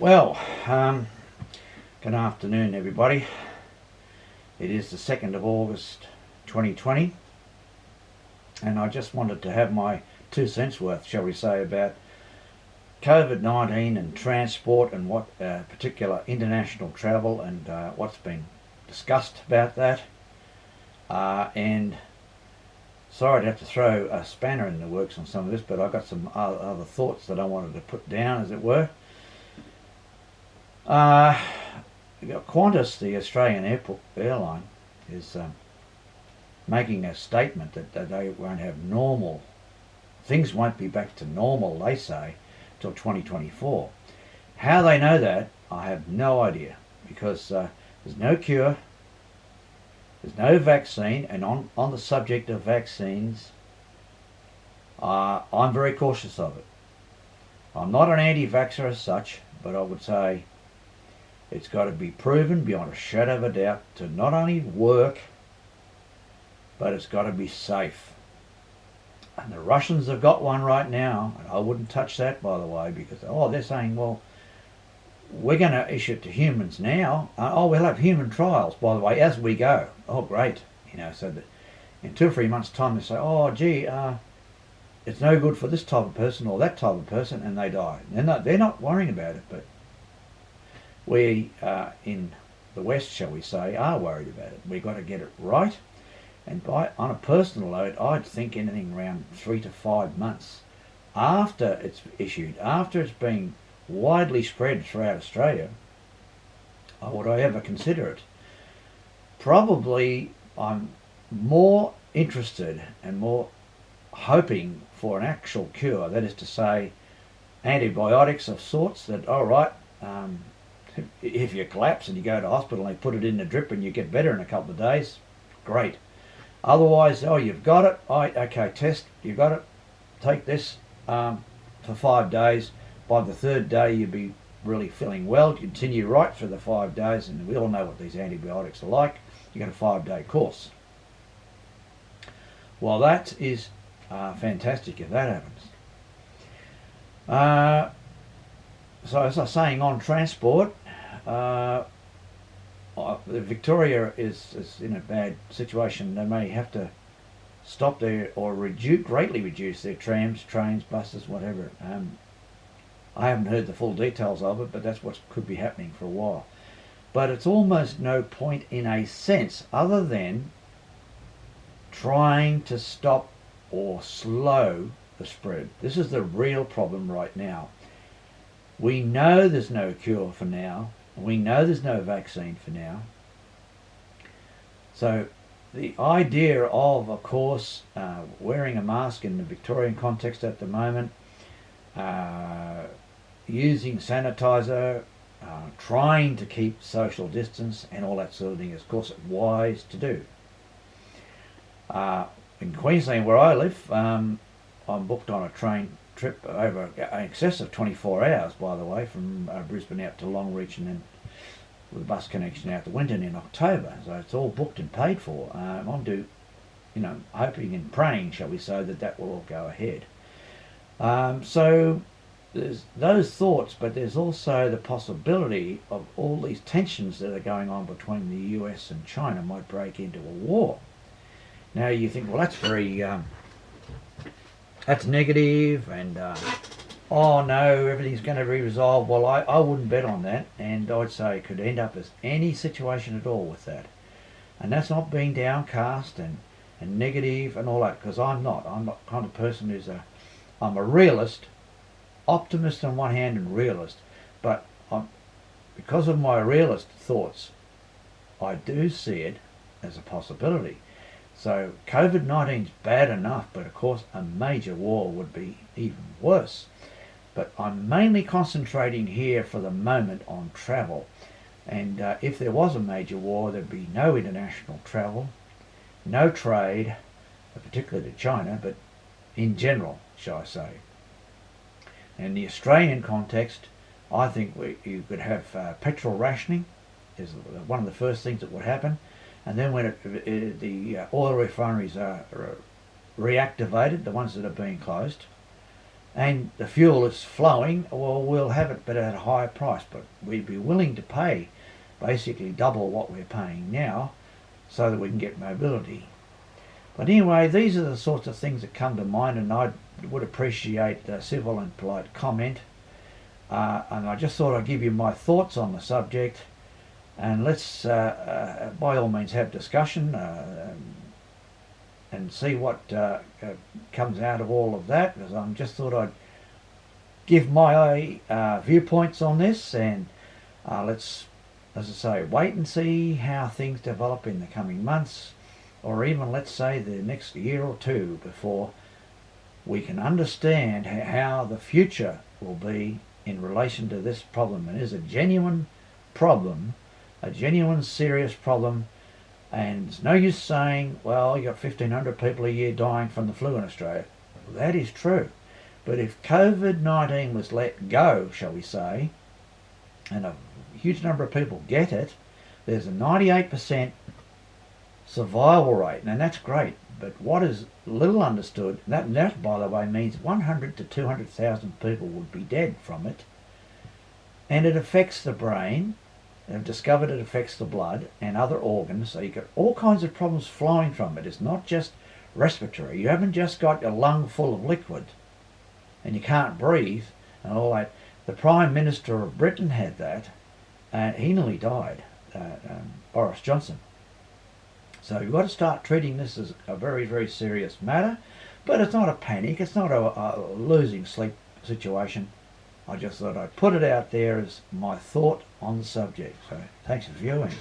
Well, good afternoon, everybody. It is the 2nd of August 2020, and I just wanted to have my 2 cents worth, shall we say, about COVID-19 and transport and what particular international travel and what's been discussed about that. And sorry to have to throw a spanner in the works on some of this, but I got some other thoughts that I wanted to put down, as it were. Qantas, the Australian airline, is making a statement that they won't have normal, things won't be back to normal, they say, till 2024. How they know that, I have no idea, because there's no cure, there's no vaccine, and on the subject of vaccines, I'm very cautious of it. I'm not an anti-vaxxer as such, but I would say it's got to be proven beyond a shadow of a doubt to not only work, but it's got to be safe. And the Russians have got one right now, and I wouldn't touch that, by the way, because they're saying, well, we're going to issue it to humans now. We'll have human trials, by the way, as we go. Oh, great. So that in 2 or 3 months' time they say, it's no good for this type of person or that type of person, and they die. They're not worrying about it, but we in the West, shall we say, are worried about it. We've got to get it right. And on a personal note, I'd think anything around 3 to 5 months after it's issued, after it's been widely spread throughout Australia, would I ever consider it. Probably I'm more interested and more hoping for an actual cure, that is to say antibiotics of sorts that, if you collapse and you go to hospital and they put it in the drip and you get better in a couple of days, great. Otherwise, you've got it, okay, test, you've got it, take this for 5 days. By the 3rd day you'll be really feeling well, continue right for the 5 days, and we all know what these antibiotics are like. You get a 5-day course. Well, that is fantastic if that happens. So as I was saying, on transport, Victoria is in a bad situation. They may have to stop there or greatly reduce their trams, trains, buses, whatever. I haven't heard the full details of it, but that's what could be happening for a while. But it's almost no point in a sense other than trying to stop or slow the spread. This is the real problem right now. We know there's no cure for now. We know there's no vaccine for now. So the idea of course, wearing a mask in the Victorian context at the moment, using sanitizer, trying to keep social distance and all that sort of thing is, of course, wise to do. In Queensland, where I live, I'm booked on a train trip over in excess of 24 hours, by the way, from Brisbane out to Longreach, and then with a bus connection out to Winton in October. So it's all booked and paid for. I'm hoping and praying, shall we say, that will all go ahead. So there's those thoughts, but there's also the possibility of all these tensions that are going on between the US and China might break into a war. Now you think, well, that's very that's negative, and no, everything's going to be resolved. Well, I wouldn't bet on that, and I'd say it could end up as any situation at all with that. And that's not being downcast and negative and all that, because I'm not the kind of person I'm a realist, optimist on one hand and realist, but because of my realist thoughts, I do see it as a possibility. So COVID-19 is bad enough, but of course a major war would be even worse. But I'm mainly concentrating here for the moment on travel. And if there was a major war, there'd be no international travel, no trade, particularly to China, but in general, shall I say. In the Australian context, I think you could have petrol rationing is one of the first things that would happen. And then when the oil refineries are reactivated, the ones that are being closed, and the fuel is flowing, well, we'll have it but at a higher price, but we'd be willing to pay basically double what we're paying now so that we can get mobility. But anyway, these are the sorts of things that come to mind, and I would appreciate civil and polite comment. And I just thought I'd give you my thoughts on the subject, and let's by all means have discussion and see what comes out of all of that, because I just thought I'd give my viewpoints on this, and let's, as I say, wait and see how things develop in the coming months, or even let's say the next year or two, before we can understand how the future will be in relation to this problem. It is a genuine problem, a genuine serious problem, and it's no use saying, well, you got 1,500 people a year dying from the flu in Australia. That is true. But if COVID-19 was let go, shall we say, and a huge number of people get it, there's a 98% survival rate, and that's great. But what is little understood, that by the way means 100 to 200,000 people would be dead from it, and it affects the brain. They've discovered it affects the blood and other organs, so you get all kinds of problems flowing from it. It's not just respiratory. You haven't just got a lung full of liquid and you can't breathe and all that. The Prime Minister of Britain had that, and he nearly died, Boris Johnson. So you've got to start treating this as a very, very serious matter, but it's not a panic, it's not a losing sleep situation. I just thought I'd put it out there as my thought on the subject. So thanks for viewing.